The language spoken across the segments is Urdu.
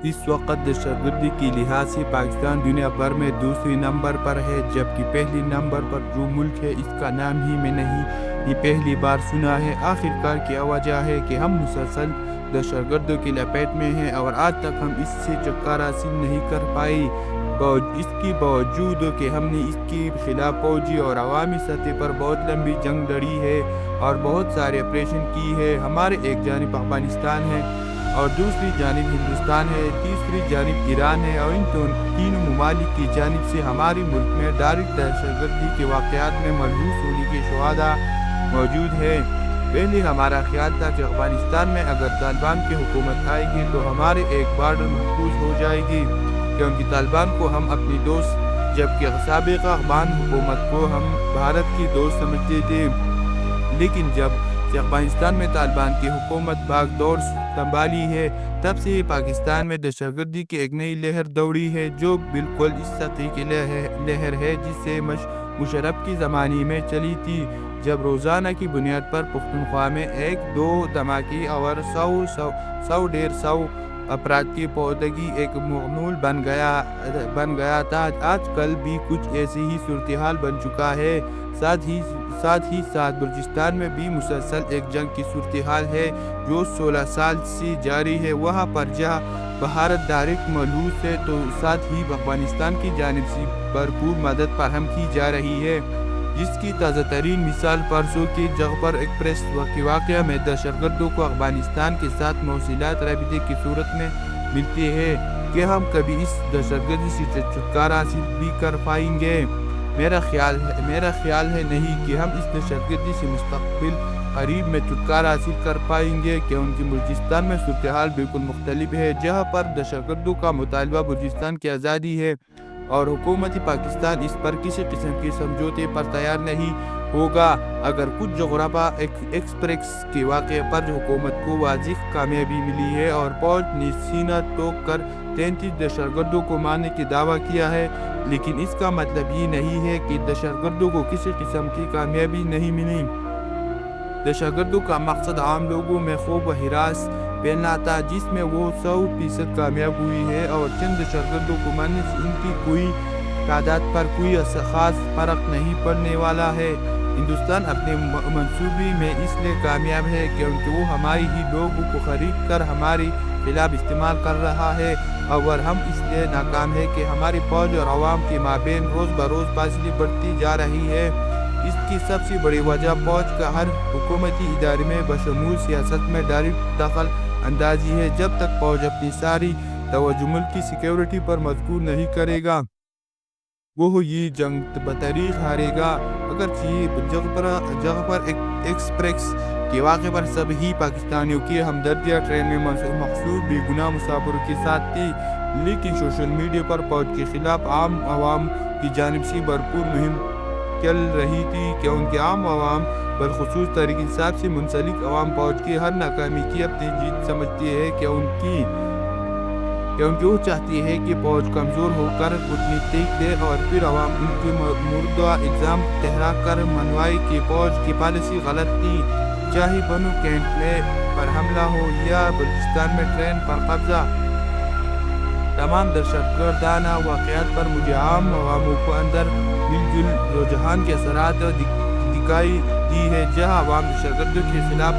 اس وقت دہشتگردی کی لحاظ سے پاکستان دنیا بھر میں دوسری نمبر پر ہے، جبکہ پہلی نمبر پر جو ملک ہے اس کا نام ہی میں نہیں یہ پہلی بار سنا ہے۔ آخرکار کیا وجہ ہے کہ ہم مسلسل دہشتگردوں کی لپیٹ میں ہیں اور آج تک ہم اس سے چھٹکارا حاصل نہیں کر پائے؟ اس کی باوجود کہ ہم نے اس کے خلاف فوجی اور عوامی سطح پر بہت لمبی جنگ لڑی ہے اور بہت سارے آپریشن کی ہے۔ ہمارے ایک جانب افغانستان ہے اور دوسری جانب ہندوستان ہے، تیسری جانب ایران ہے، اور ان تینوں ممالک کی جانب سے ہمارے ملک میں ڈائریکٹ دہشتگردی کے واقعات میں ملوث ہونے کے شہداء موجود ہیں۔ پہلے ہمارا خیال تھا کہ افغانستان میں اگر طالبان کی حکومت آئے گی تو ہمارے ایک بارڈر محفوظ ہو جائے گی، کیونکہ طالبان کو ہم اپنی دوست، جبکہ سابق افغان حکومت کو ہم بھارت کی دوست سمجھتے تھے۔ لیکن جب سے افغانستان میں طالبان کی حکومت باغ دور سنبھالی ہے، تب سے پاکستان میں دہشتگردی کی ایک نئی لہر دوڑی ہے، جو بالکل اس سطح کی لہر ہے جس سے مشرف کی زمانے میں چلی تھی، جب روزانہ کی بنیاد پر پختونخوا میں 1-2 دھماکے اور 100-150 افراد کی پودگی ایک معمول بن گیا تھا۔ آج کل بھی کچھ ایسی ہی صورتحال بن چکا ہے۔ ساتھ ہی ساتھ بلوچستان میں بھی مسلسل ایک جنگ کی صورتحال ہے جو 16 سال سے جاری ہے۔ وہاں پر جہاں بھارت ڈائریکٹ ملوث ہے تو ساتھ ہی افغانستان کی جانب سے بھرپور مدد فراہم کی جا رہی ہے، جس کی تازہ ترین مثال پرسوں کے جعفر ایکسپریس کے واقعہ میں دہشتگردوں کو افغانستان کے ساتھ مواصلات رابطے کی صورت میں ملتی ہے کہ ہم کبھی اس دہشتگردی سے چھٹکارا حاصل بھی کر پائیں گے۔ میرا خیال ہے نہیں کہ ہم اس دہشتگردی سے مستقبل قریب میں چھٹکارا حاصل کر پائیں گے، کیونکہ بلوچستان میں صورتحال بالکل مختلف ہے، جہاں پر دہشتگردوں کا مطالبہ بلوچستان کی آزادی ہے اور حکومت پاکستان اس پر کسی قسم کے سمجھوتے پر تیار نہیں ہوگا۔ اگر کچھ جغرافہ ایکسپریس کے واقعے پر حکومت کو واضح کامیابی ملی ہے اور فوج نے سینہ ٹوک کر 33 دہشتگردوں کو مارنے کی دعویٰ کیا ہے، لیکن اس کا مطلب یہ نہیں ہے کہ دہشتگردوں کو کسی قسم کی کامیابی نہیں ملی۔ دہشتگردوں کا مقصد عام لوگوں میں خوف و ہراس پھیلانا تھا، جس میں وہ 100% کامیاب ہوئی ہے، اور چند دہشتگردوں کو مارنے سے ان کی کوئی تعداد پر کوئی خاص فرق نہیں پڑنے والا ہے۔ ہندوستان اپنے منصوبے میں اس لیے کامیاب ہے کیونکہ وہ ہماری ہی لوگوں کو خرید کر ہمارے خلاف استعمال کر رہا ہے، اور ہم اس لیے ناکام ہیں کہ ہماری فوج اور عوام کے مابین روز بروز فاصلے بڑھتی جا رہی ہے۔ اس کی سب سے بڑی وجہ فوج کا ہر حکومتی ادارے میں بشمول سیاست میں ڈائریکٹ دخل اندازی ہے۔ جب تک فوج اپنی ساری توجہ ملک کی سیکیورٹی پر مرکوز نہیں کرے گا، وہ یہ جنگ بتاریخ ہارے گا۔ اگرچہ جعفر ایکسپریس کے واقعے پر سبھی پاکستانیوں کی ہمدردیاں ٹرین میں محصور بے گناہ مسافروں کے ساتھ تھی، لیکن سوشل میڈیا پر فوج کے خلاف عام عوام کی جانب سے بھرپور مہم چل رہی تھی، کیونکہ عام عوام بالخصوص تحریک انصاف سے منسلک عوام فوج کی ہر ناکامی کی اپنی جیت سمجھتے ہیں، کیونکہ وہ چاہتی ہے کہ فوج کمزور ہو کر گھٹنے ٹیک دے اور پھر عوام ان کے مردہ الزام ٹھہرا کر منوائے کہ فوج کی پالیسی غلط تھی، چاہے بنو کینٹ میں پر حملہ ہو یا بلوچستان میں ٹرین پر قبضہ۔ تمام دہشتگردانہ واقعات پر مجھے عام عواموں کو اندر مل جل رجحان کے اثرات دکھائی دی ہے۔ جہاں عوام دہشتگردوں کے خلاف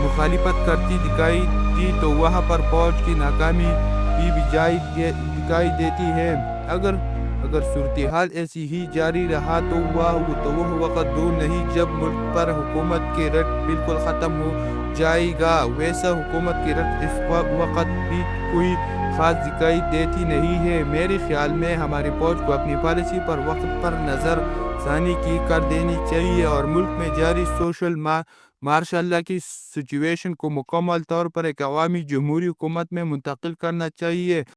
مخالفت کرتی دکھائی دی تو وہاں پر فوج کی ناکامی بھی دکھائی دیتی ہے۔ اگر صورتحال ایسی ہی جاری رہا تو وہ وقت دور نہیں جب ملک پر حکومت کی رٹ بالکل ختم ہو جائے گا۔ ویسا حکومت کی رٹ اس وقت بھی کوئی خاص دکھائی دیتی نہیں ہے۔ میرے خیال میں ہماری فوج کو اپنی پالیسی پر وقت پر نظر ثانی کر دینی چاہیے اور ملک میں جاری سوشل مارشل لا کی سچویشن کو مکمل طور پر ایک عوامی جمہوری حکومت میں منتقل کرنا چاہیے۔